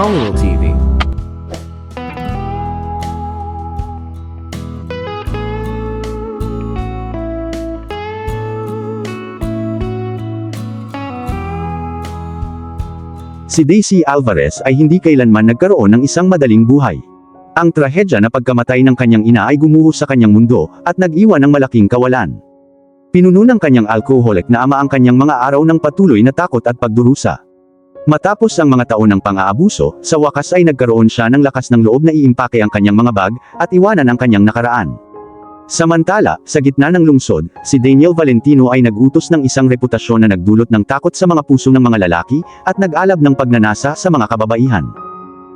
Paolo TV. Si Daisy Alvarez ay hindi kailanman nagkaroon ng isang madaling buhay. Ang trahedya na pagkamatay ng kanyang ina ay gumuho sa kanyang mundo, at nag-iwan ng malaking kawalan. Pinuno ng kanyang alcoholic na ama ang kanyang mga araw ng patuloy na takot at pagdurusa. Matapos ang mga taon ng pang-aabuso, sa wakas ay nagkaroon siya ng lakas ng loob na iimpake ang kanyang mga bag, at iwanan ang kanyang nakaraan. Samantala, sa gitna ng lungsod, si Daniel Valentino ay nag-utos ng isang reputasyon na nagdulot ng takot sa mga puso ng mga lalaki, at nag-alab ng pagnanasa sa mga kababaihan.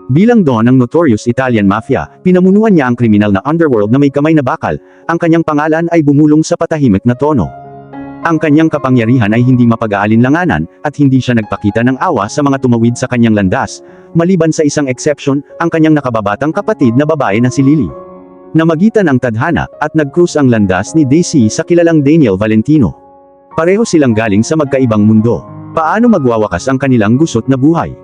Bilang don ng notorious Italian Mafia, pinamunuan niya ang kriminal na underworld na may kamay na bakal. Ang kanyang pangalan ay bumulong sa patahimik na tono. Ang kanyang kapangyarihan ay hindi mapag-aalinlanganan, at hindi siya nagpakita ng awa sa mga tumawid sa kanyang landas, maliban sa isang exception, ang kanyang nakababatang kapatid na babae na si Lily. Namagitan ang tadhana, at nag-cruise ang landas ni Daisy sa kilalang Daniel Valentino. Pareho silang galing sa magkaibang mundo. Paano magwawakas ang kanilang gusot na buhay?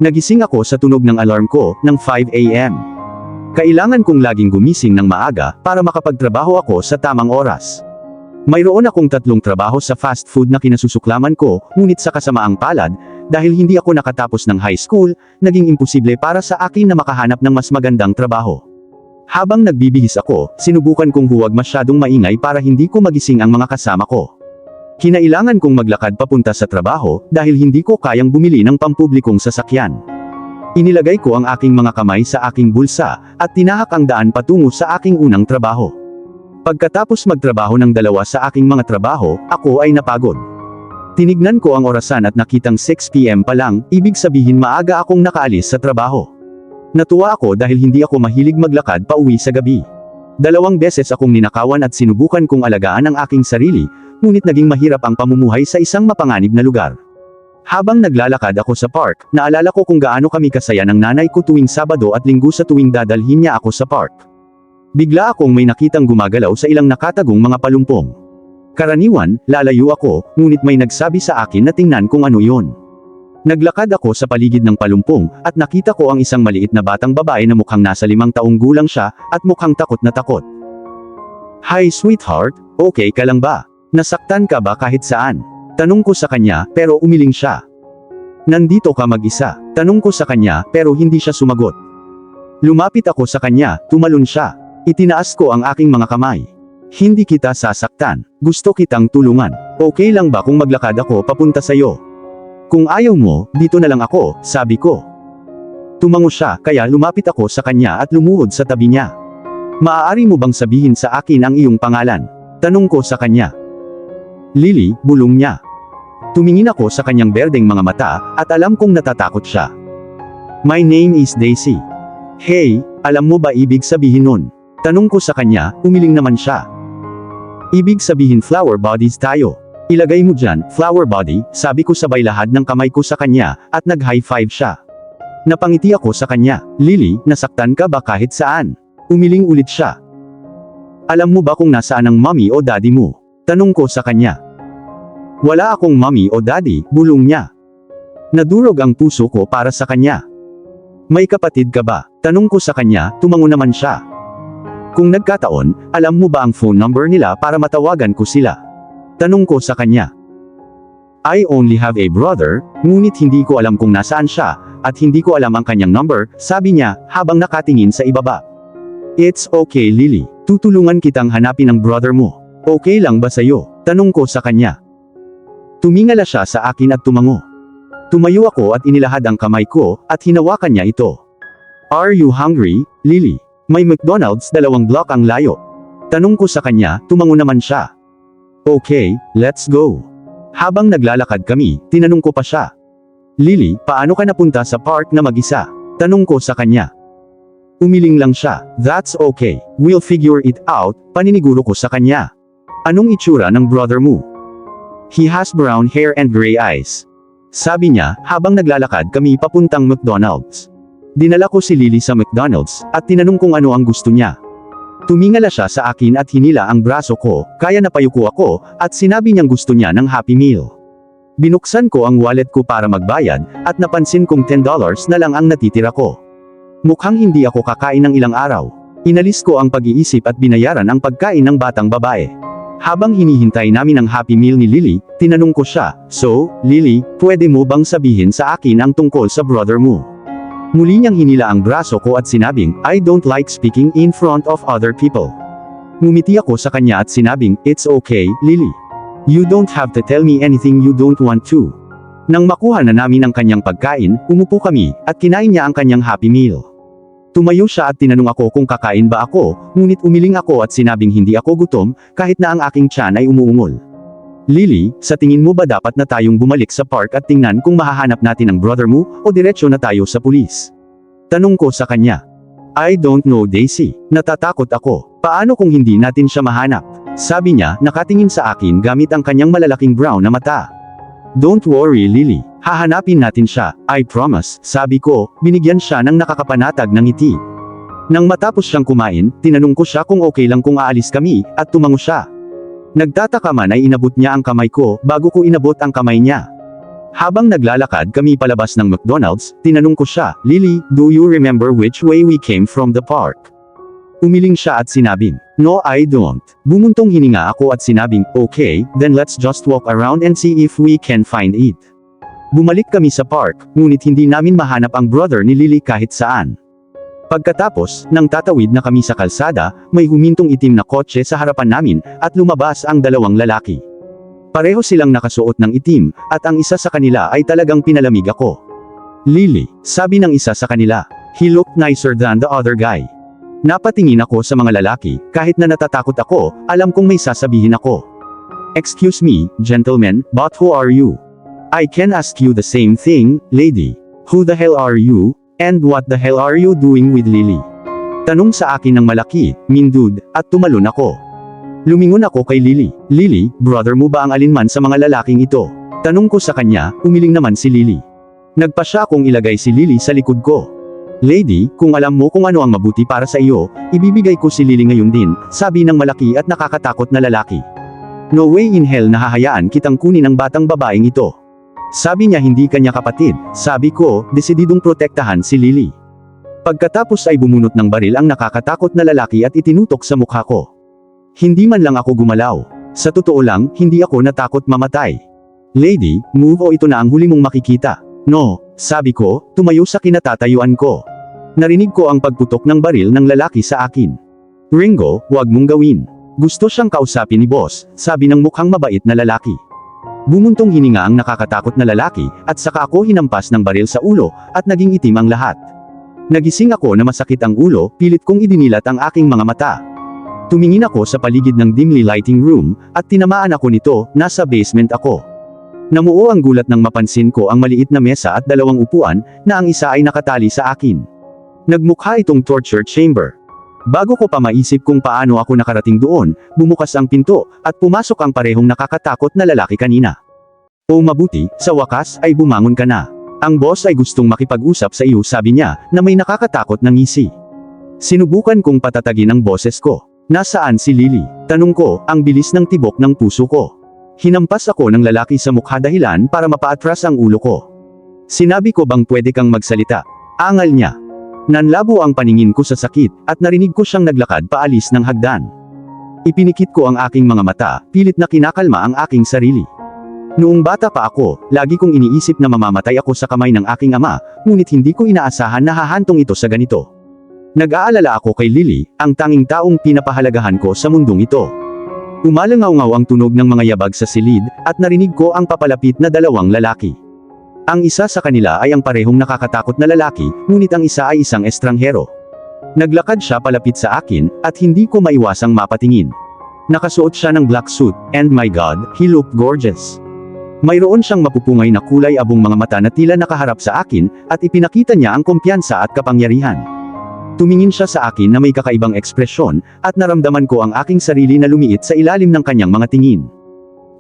Nagising ako sa tunog ng alarm ko, ng 5 a.m. Kailangan kong laging gumising ng maaga, para makapagtrabaho ako sa tamang oras. Mayroon akong 3 trabaho sa fast food na kinasusuklaman ko, ngunit sa kasamaang palad, dahil hindi ako nakatapos ng high school, naging imposible para sa akin na makahanap ng mas magandang trabaho. Habang nagbibihis ako, sinubukan kong huwag masyadong maingay para hindi ko magising ang mga kasama ko. Kinailangan kong maglakad papunta sa trabaho, dahil hindi ko kayang bumili ng pampublikong sasakyan. Inilagay ko ang aking mga kamay sa aking bulsa, at tinahak ang daan patungo sa aking unang trabaho. Pagkatapos magtrabaho ng 2 sa aking mga trabaho, ako ay napagod. Tinignan ko ang orasan at nakitang 6 p.m. pa lang, ibig sabihin maaga akong nakaalis sa trabaho. Natuwa ako dahil hindi ako mahilig maglakad pauwi sa gabi. 2 beses akong ninakawan at sinubukan kong alagaan ang aking sarili, ngunit naging mahirap ang pamumuhay sa isang mapanganib na lugar. Habang naglalakad ako sa park, naalala ko kung gaano kami kasaya ng nanay ko tuwing Sabado at Linggo sa tuwing dadalhin niya ako sa park. Bigla akong may nakitang gumagalaw sa ilang nakatagong mga palumpong. Karaniwan, lalayo ako, ngunit may nagsabi sa akin na tingnan kung ano yon. Naglakad ako sa paligid ng palumpong, at nakita ko ang isang maliit na batang babae na mukhang nasa 5 taong gulang siya, at mukhang takot na takot. "Hi sweetheart, okay ka lang ba? Nasaktan ka ba kahit saan?" Tanong ko sa kanya, pero umiling siya. "Nandito ka mag-isa?" Tanong ko sa kanya, pero hindi siya sumagot. Lumapit ako sa kanya, tumalon siya. Itinaas ko ang aking mga kamay. "Hindi kita sasaktan. Gusto kitang tulungan. Okay lang ba kung maglakad ako papunta sa'yo?" "Kung ayaw mo, dito na lang ako," sabi ko. Tumango siya, kaya lumapit ako sa kanya at lumuhod sa tabi niya. "Maaari mo bang sabihin sa akin ang iyong pangalan?" Tanong ko sa kanya. "Lily," bulong niya. Tumingin ako sa kanyang berdeng mga mata, at alam kong natatakot siya. "My name is Daisy." "Hey, alam mo ba ibig sabihin nun?" Tanong ko sa kanya, umiling naman siya. "Ibig sabihin flower bodies tayo. Ilagay mo dyan, flower body," sabi ko sabay lahad ng kamay ko sa kanya, at nag-high five siya. Napangiti ako sa kanya. "Lily, nasaktan ka ba kahit saan?" Umiling ulit siya. "Alam mo ba kung nasaan ang mommy o daddy mo?" Tanong ko sa kanya. "Wala akong mommy o daddy," bulong niya. Nadurog ang puso ko para sa kanya. "May kapatid ka ba?" Tanong ko sa kanya, tumango naman siya. "Kung nagkataon, alam mo ba ang phone number nila para matawagan ko sila?" Tanong ko sa kanya. "I only have a brother, ngunit hindi ko alam kung nasaan siya, at hindi ko alam ang kanyang number," sabi niya, habang nakatingin sa ibaba. "It's okay Lily, tutulungan kitang hanapin ang brother mo. Okay lang ba sa'yo?" Tanong ko sa kanya. Tumingala siya sa akin at tumango. Tumayo ako at inilahad ang kamay ko, at hinawakan niya ito. "Are you hungry, Lily? May McDonald's 2 block ang layo." Tanong ko sa kanya, tumango naman siya. "Okay, let's go." Habang naglalakad kami, tinanong ko pa siya. "Lily, paano ka napunta sa park na mag-isa?" Tanong ko sa kanya. Umiling lang siya. "That's okay, we'll figure it out," paniniguro ko sa kanya. "Anong itsura ng brother mo?" "He has brown hair and gray eyes," sabi niya, habang naglalakad kami papuntang McDonald's. Dinala ko si Lily sa McDonald's, at tinanong kung ano ang gusto niya. Tumingala siya sa akin at hinila ang braso ko, kaya napayuko ako, at sinabi niyang gusto niya ng Happy Meal. Binuksan ko ang wallet ko para magbayad, at napansin kong $10 na lang ang natitira ko. Mukhang hindi ako kakain ng ilang araw. Inalis ko ang pag-iisip at binayaran ang pagkain ng batang babae. Habang hinihintay namin ang Happy Meal ni Lily, tinanong ko siya, "So, Lily, pwede mo bang sabihin sa akin ang tungkol sa brother mo?" Muli niyang hinila ang braso ko at sinabing, "I don't like speaking in front of other people." Ngumiti ako sa kanya at sinabing, "It's okay, Lily. You don't have to tell me anything you don't want to." Nang makuha na namin ang kanyang pagkain, umupo kami, at kinain niya ang kanyang Happy Meal. Tumayo siya at tinanong ako kung kakain ba ako, ngunit umiling ako at sinabing hindi ako gutom, kahit na ang aking tiyan ay umuungol. "Lily, sa tingin mo ba dapat na tayong bumalik sa park at tingnan kung mahahanap natin ang brother mo, o diretsyo na tayo sa pulis?" Tanong ko sa kanya. "I don't know, Daisy. Natatakot ako. Paano kung hindi natin siya mahanap?" Sabi niya, nakatingin sa akin gamit ang kanyang malalaking brown na mata. "Don't worry, Lily. Hahanapin natin siya, I promise," sabi ko, binigyan siya ng nakakapanatag ng ngiti. Nang matapos siyang kumain, tinanong ko siya kung okay lang kung aalis kami, at tumango siya. Nagtataka man ay inabot niya ang kamay ko, bago ko inabot ang kamay niya. Habang naglalakad kami palabas ng McDonald's, tinanong ko siya, "Lily, do you remember which way we came from the park?" Umiling siya at sinabing, "No, I don't." Bumuntong hininga ako at sinabing, "Okay, then let's just walk around and see if we can find it." Bumalik kami sa park, ngunit hindi namin mahanap ang brother ni Lily kahit saan. Pagkatapos, nang tatawid na kami sa kalsada, may humintong itim na kotse sa harapan namin, at lumabas ang dalawang lalaki. Pareho silang nakasuot ng itim, at ang isa sa kanila ay talagang pinalamig ako. "Lily," sabi ng isa sa kanila. He looked nicer than the other guy. Napatingin ako sa mga lalaki, kahit na natatakot ako, alam kong may sasabihin ako. "Excuse me, gentlemen, but who are you?" "I can ask you the same thing, lady. Who the hell are you, and what the hell are you doing with Lily?" Tanong sa akin ng malaki, mindud, at tumalon ako. Lumingon ako kay Lily. "Lily, brother mo ba ang alinman sa mga lalaking ito?" Tanong ko sa kanya, umiling naman si Lily. Nagpa siya akong ilagay si Lily sa likod ko. "Lady, kung alam mo kung ano ang mabuti para sa iyo, ibibigay ko si Lily ngayon din," sabi ng malaki at nakakatakot na lalaki. "No way in hell na hahayaan kitang kunin ang batang babaeng ito." Sabi niya hindi kanya kapatid. Sabi ko, desididong protektahan si Lily. Pagkatapos ay bumunot ng baril ang nakakatakot na lalaki at itinutok sa mukha ko. Hindi man lang ako gumalaw. Sa totoo lang, hindi ako natakot mamatay. "Lady, move o ito na ang huli mong makikita." "No," sabi ko, tumayo sa kinatatayuan ko. Narinig ko ang pagputok ng baril ng lalaki sa akin. "Ringo, wag mong gawin. Gusto siyang kausapin ni boss," sabi ng mukhang mabait na lalaki. Bumuntong hininga ang nakakatakot na lalaki, at saka ako hinampas ng baril sa ulo, at naging itim ang lahat. Nagising ako na masakit ang ulo, pilit kong idinilat ang aking mga mata. Tumingin ako sa paligid ng dimly lighting room, at tinamaan ako nito, nasa basement ako. Namuo ang gulat nang mapansin ko ang maliit na mesa at dalawang upuan, na ang isa ay nakatali sa akin. Nagmukha itong torture chamber. Bago ko pa maisip kung paano ako nakarating doon, bumukas ang pinto, at pumasok ang parehong nakakatakot na lalaki kanina. "O mabuti, sa wakas ay bumangon ka na. Ang boss ay gustong makipag-usap sa iyo," sabi niya, na may nakakatakot na ngisi. Sinubukan kong patatagin ang boses ko. "Nasaan si Lily?" Tanong ko, ang bilis ng tibok ng puso ko. Hinampas ako ng lalaki sa mukha dahilan para mapaatras ang ulo ko. "Sinabi ko bang pwede kang magsalita?" Angal niya. Nanlabo ang paningin ko sa sakit, at narinig ko siyang naglakad paalis ng hagdan. Ipinikit ko ang aking mga mata, pilit na kinakalma ang aking sarili. Noong bata pa ako, lagi kong iniisip na mamamatay ako sa kamay ng aking ama, ngunit hindi ko inaasahan na hahantong ito sa ganito. Nag-aalala ako kay Lily, ang tanging taong pinapahalagahan ko sa mundong ito. Umalangaw-ngaw ang tunog ng mga yabag sa silid, at narinig ko ang papalapit na dalawang lalaki. Ang isa sa kanila ay ang parehong nakakatakot na lalaki, ngunit ang isa ay isang estranghero. Naglakad siya palapit sa akin, at hindi ko maiwasang mapatingin. Nakasuot siya ng black suit, and my God, he looked gorgeous. Mayroon siyang mapupungay na kulay abong mga mata na tila nakaharap sa akin, at ipinakita niya ang kumpiyansa at kapangyarihan. Tumingin siya sa akin na may kakaibang ekspresyon, at naramdaman ko ang aking sarili na lumiit sa ilalim ng kanyang mga tingin.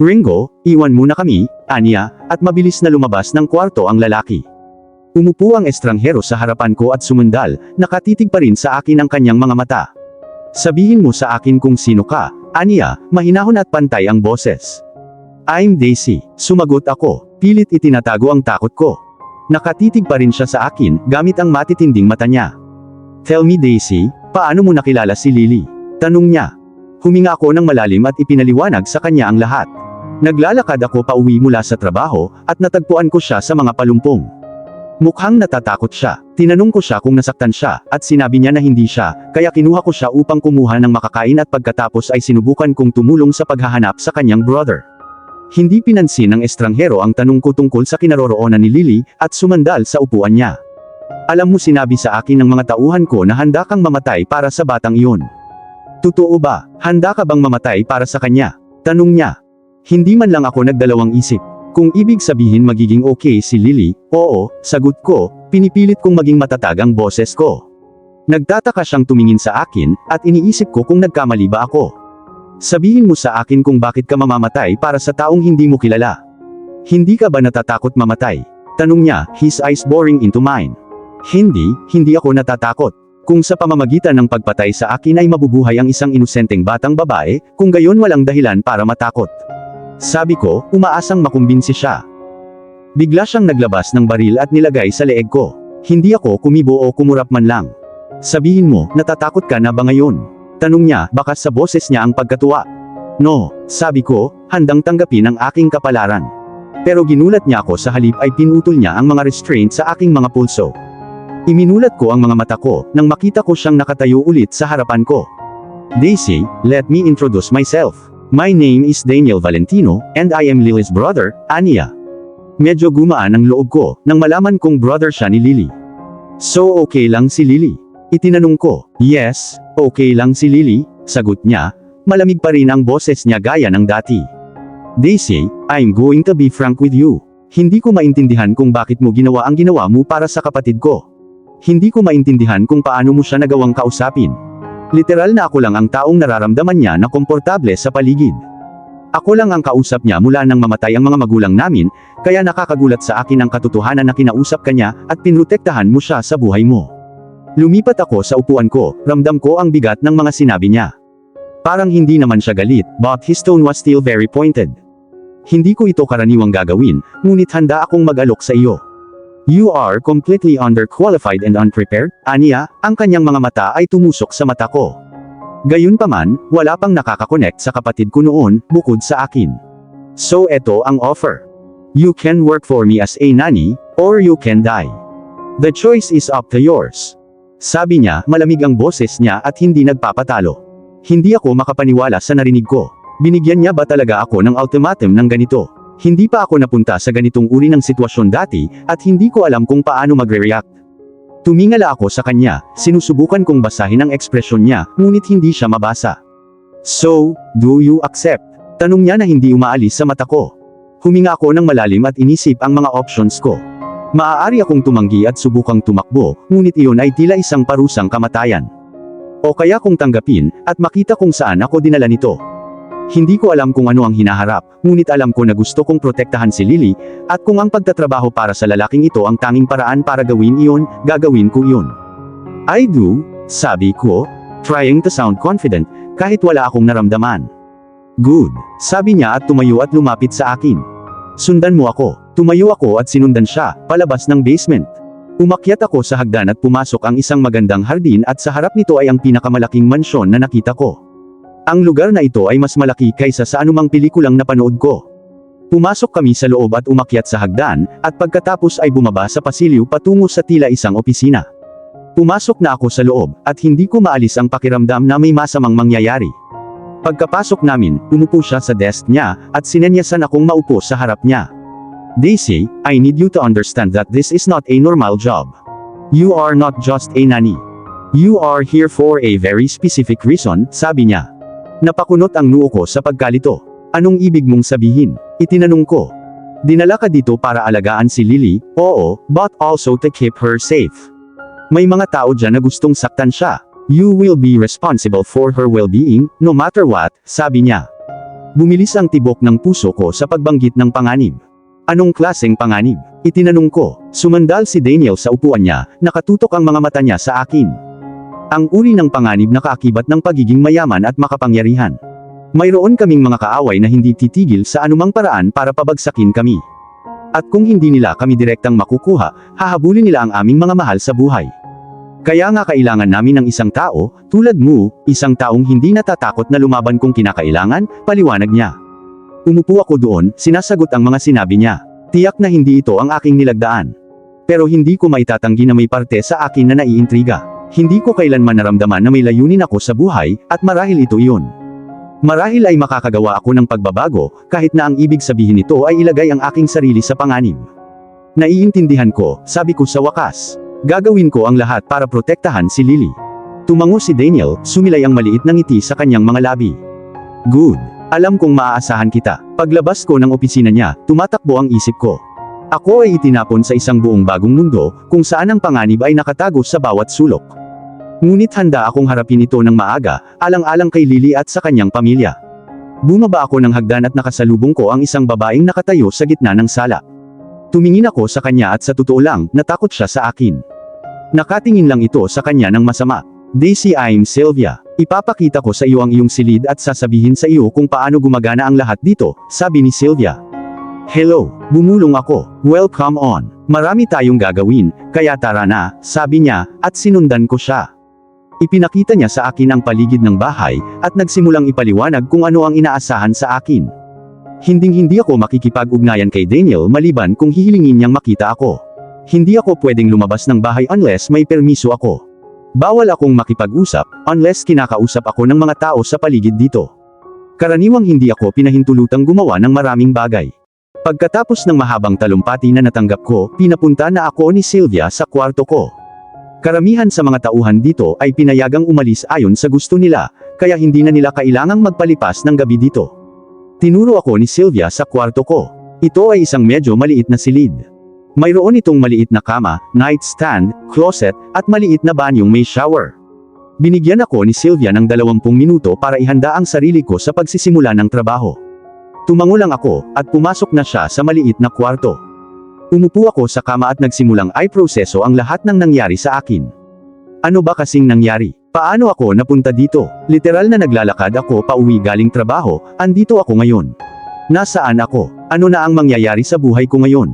"Ringo, iwan muna kami," aniya, at mabilis na lumabas ng kwarto ang lalaki. Umupo ang estranghero sa harapan ko at sumundal, nakatitig pa rin sa akin ang kanyang mga mata. "Sabihin mo sa akin kung sino ka," aniya, mahinahon at pantay ang boses. I'm Daisy, sumagot ako, pilit itinatago ang takot ko. Nakatitig pa rin siya sa akin, gamit ang matitinding mata niya. Tell me Daisy, paano mo nakilala si Lily? Tanong niya. Huminga ako ng malalim at ipinaliwanag sa kanya ang lahat. Naglalakad ako pauwi mula sa trabaho, at natagpuan ko siya sa mga palumpong. Mukhang natatakot siya. Tinanong ko siya kung nasaktan siya, at sinabi niya na hindi siya, kaya kinuha ko siya upang kumuha ng makakain at pagkatapos ay sinubukan kong tumulong sa paghahanap sa kanyang brother. Hindi pinansin ng estranghero ang tanong ko tungkol sa kinaroroonan ni Lily, at sumandal sa upuan niya. Alam mo sinabi sa akin ng mga tauhan ko na handa kang mamatay para sa batang iyon. Totoo ba? Handa ka bang mamatay para sa kanya? Tanong niya. Hindi man lang ako nagdalawang isip. Kung ibig sabihin magiging okay si Lily, oo, sagot ko, pinipilit kong maging matatag ang boses ko. Nagtataka siyang tumingin sa akin, at iniisip ko kung nagkamali ba ako. Sabihin mo sa akin kung bakit ka mamamatay para sa taong hindi mo kilala. Hindi ka ba natatakot mamatay? Tanong niya, his eyes boring into mine. Hindi ako natatakot. Kung sa pamamagitan ng pagpatay sa akin ay mabubuhay ang isang inosenteng batang babae, kung gayon walang dahilan para matakot. Sabi ko, umaasang makumbinsi siya. Bigla siyang naglabas ng baril at nilagay sa leeg ko. Hindi ako kumibo o kumurap man lang. Sabihin mo, natatakot ka na ba ngayon? Tanong niya, baka sa boses niya ang pagkatuwa. No, sabi ko, handang tanggapin ang aking kapalaran. Pero ginulat niya ako sa halip ay pinutol niya ang mga restraint sa aking mga pulso. Iminulat ko ang mga mata ko, nang makita ko siyang nakatayo ulit sa harapan ko. Daisy, let me introduce myself. My name is Daniel Valentino, and I am Lily's brother, Anya. Medyo gumaan ang loob ko, nang malaman kong brother siya ni Lily. So okay lang si Lily? Itinanong ko. Yes, okay lang si Lily, sagot niya, malamig pa rin ang boses niya gaya ng dati. Daisy, I'm going to be frank with you. Hindi ko maintindihan kung bakit mo ginawa ang ginawa mo para sa kapatid ko. Hindi ko maintindihan kung paano mo siya nagawang kausapin. Literal na ako lang ang taong nararamdaman niya na komportable sa paligid. Ako lang ang kausap niya mula nang mamatay ang mga magulang namin, kaya nakakagulat sa akin ang katotohanan na kinausap ka niya, at pinrotektahan mo siya sa buhay mo. Lumipat ako sa upuan ko, ramdam ko ang bigat ng mga sinabi niya. Parang hindi naman siya galit, but his tone was still very pointed. Hindi ko ito karaniwang gagawin, ngunit handa akong mag-alok sa iyo. You are completely underqualified and unprepared, Anya. Ang kanyang mga mata ay tumusok sa mata ko. Gayunpaman, wala pang nakakakonect sa kapatid ko noon, bukod sa akin. So eto ang offer. You can work for me as a nanny, or you can die. The choice is up to yours. Sabi niya, malamig ang boses niya at hindi nagpapatalo. Hindi ako makapaniwala sa narinig ko. Binigyan niya ba talaga ako ng ultimatum ng ganito? Hindi pa ako napunta sa ganitong uri ng sitwasyon dati, at hindi ko alam kung paano magre-react. Tumingala ako sa kanya, sinusubukan kong basahin ang ekspresyon niya, ngunit hindi siya mabasa. So, do you accept? Tanong niya na hindi umaalis sa mata ko. Huminga ako ng malalim at inisip ang mga options ko. Maaari akong tumanggi at subukang tumakbo, ngunit iyon ay tila isang parusang kamatayan. O kaya kong tanggapin, at makita kung saan ako dinala nito. Hindi ko alam kung ano ang hinaharap, ngunit alam ko na gusto kong protektahan si Lily, at kung ang pagtatrabaho para sa lalaking ito ang tanging paraan para gawin iyon, gagawin ko iyon. I do, sabi ko, trying to sound confident, kahit wala akong naramdaman. Good, sabi niya at tumayo at lumapit sa akin. Sundan mo ako. Tumayo ako at sinundan siya, palabas ng basement. Umakyat ako sa hagdan at pumasok ang isang magandang hardin, at sa harap nito ay ang pinakamalaking mansyon na nakita ko. Ang lugar na ito ay mas malaki kaysa sa anumang pelikulang napanood ko. Pumasok kami sa loob at umakyat sa hagdan, at pagkatapos ay bumaba sa pasilyo patungo sa tila isang opisina. Pumasok na ako sa loob, at hindi ko maalis ang pakiramdam na may masamang mangyayari. Pagkapasok namin, umupo siya sa desk niya, at sinenyasan akong maupo sa harap niya. Daisy, I need you to understand that this is not a normal job. You are not just a nanny. You are here for a very specific reason, sabi niya. Napakunot ang noo ko sa pagkalito. Anong ibig mong sabihin? Itinanong ko. Dinala ka dito para alagaan si Lily, oo, but also to keep her safe. May mga tao dyan na gustong saktan siya. You will be responsible for her well-being, no matter what, sabi niya. Bumilis ang tibok ng puso ko sa pagbanggit ng panganib. Anong klaseng panganib? Itinanong ko. Sumandal si Daniel sa upuan niya, nakatutok ang mga mata niya sa akin. Ang uri ng panganib na kaakibat ng pagiging mayaman at makapangyarihan. Mayroon kaming mga kaaway na hindi titigil sa anumang paraan para pabagsakin kami. At kung hindi nila kami direktang makukuha, hahabulin nila ang aming mga mahal sa buhay. Kaya nga kailangan namin ng isang tao, tulad mo, isang taong hindi natatakot na lumaban kung kinakailangan, paliwanag niya. Umupo ako doon, sinasagot ang mga sinabi niya. Tiyak na hindi ito ang aking nilagdaan. Pero hindi ko maitatanggi na may parte sa akin na naiintriga. Hindi ko kailanman naramdaman na may layunin ako sa buhay, at marahil ito iyon. Marahil ay makakagawa ako ng pagbabago, kahit na ang ibig sabihin nito ay ilagay ang aking sarili sa panganib. Naiintindihan ko, sabi ko sa wakas. Gagawin ko ang lahat para protektahan si Lily. Tumango si Daniel, sumilay ang maliit na ngiti sa kanyang mga labi. Good. Alam kong maaasahan kita. Paglabas ko ng opisina niya, tumatakbo ang isip ko. Ako ay itinapon sa isang buong bagong mundo, kung saan ang panganib ay nakatago sa bawat sulok. Ngunit handa akong harapin ito ng maaga, alang-alang kay Lily at sa kanyang pamilya. Bumaba ako ng hagdan at nakasalubong ko ang isang babaeng nakatayo sa gitna ng sala. Tumingin ako sa kanya at sa totoo lang, natakot siya sa akin. Nakatingin lang ito sa kanya ng masama. Daisy, I'm Sylvia. Ipapakita ko sa iyo ang iyong silid at sasabihin sa iyo kung paano gumagana ang lahat dito, sabi ni Sylvia. Hello, bumulong ako. Well, come on. Marami tayong gagawin, kaya tara na, sabi niya, at sinundan ko siya. Ipinakita niya sa akin ang paligid ng bahay, at nagsimulang ipaliwanag kung ano ang inaasahan sa akin. Hinding-hindi ako makikipag-ugnayan kay Daniel maliban kung hihilingin niyang makita ako. Hindi ako pwedeng lumabas ng bahay unless may permiso ako. Bawal akong makipag-usap, unless kinakausap ako ng mga tao sa paligid dito. Karaniwang hindi ako pinahintulutang gumawa ng maraming bagay. Pagkatapos ng mahabang talumpati na natanggap ko, pinapunta na ako ni Sylvia sa kwarto ko. Karamihan sa mga tauhan dito ay pinayagang umalis ayon sa gusto nila, kaya hindi na nila kailangang magpalipas ng gabi dito. Tinuro ako ni Sylvia sa kwarto ko. Ito ay isang medyo maliit na silid. Mayroon itong maliit na kama, nightstand, closet, at maliit na banyong may shower. Binigyan ako ni Sylvia ng 20 minuto para ihanda ang sarili ko sa pagsisimula ng trabaho. Tumango lang ako, at pumasok na siya sa maliit na kwarto. Umupo ako sa kama at nagsimulang i-proseso ang lahat ng nangyari sa akin. Ano ba kasing nangyari? Paano ako napunta dito? Literal na naglalakad ako pauwi galing trabaho, andito ako ngayon. Nasaan ako? Ano na ang mangyayari sa buhay ko ngayon?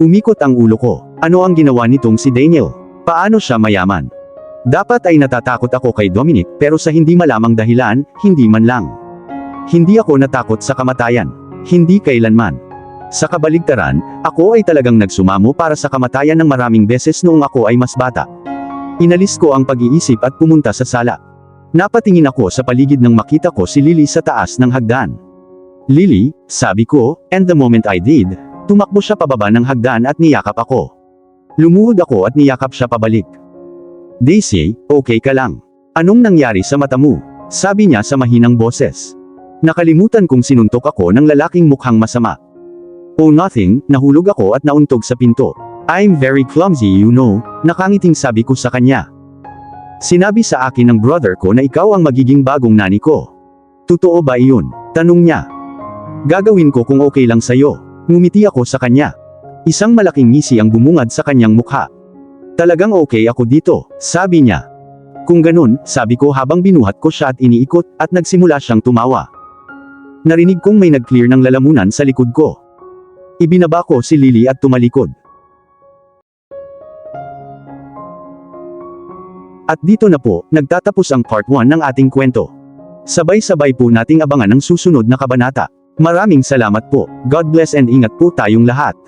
Umikot ang ulo ko. Ano ang ginawa nitong si Daniel? Paano siya mayaman? Dapat ay natatakot ako kay Dominic, pero sa hindi malamang dahilan, hindi man lang. Hindi ako natakot sa kamatayan. Hindi kailanman. Sa kabaligtaran, ako ay talagang nagsumamo para sa kamatayan ng maraming beses noong ako ay mas bata. Inalis ko ang pag-iisip at pumunta sa sala. Napatingin ako sa paligid nang makita ko si Lily sa taas ng hagdan. Lily, sabi ko, and the moment I did, tumakbo siya pababa ng hagdan at niyakap ako. Lumuhod ako at niyakap siya pabalik. Daisy, okay ka lang? Anong nangyari sa mata mo? Sabi niya sa mahinang boses. Nakalimutan kong sinuntok ako ng lalaking mukhang masama. Oh nothing, nahulog ako at nauntog sa pinto. I'm very clumsy you know, nakangiting sabi ko sa kanya. Sinabi sa akin ng brother ko na ikaw ang magiging bagong nani ko. Totoo ba iyon? Tanong niya. Gagawin ko kung okay lang sa'yo. Ngumiti ako sa kanya. Isang malaking ngisi ang bumungad sa kanyang mukha. Talagang okay ako dito, sabi niya. Kung ganun, sabi ko habang binuhat ko siya at iniikot, at nagsimula siyang tumawa. Narinig kong may nag-clear ng lalamunan sa likod ko. Ibinaba ko si Lily at tumalikod. At dito na po, nagtatapos ang part 1 ng ating kwento. Sabay-sabay po nating abangan ang susunod na kabanata. Maraming salamat po. God bless and ingat po tayong lahat.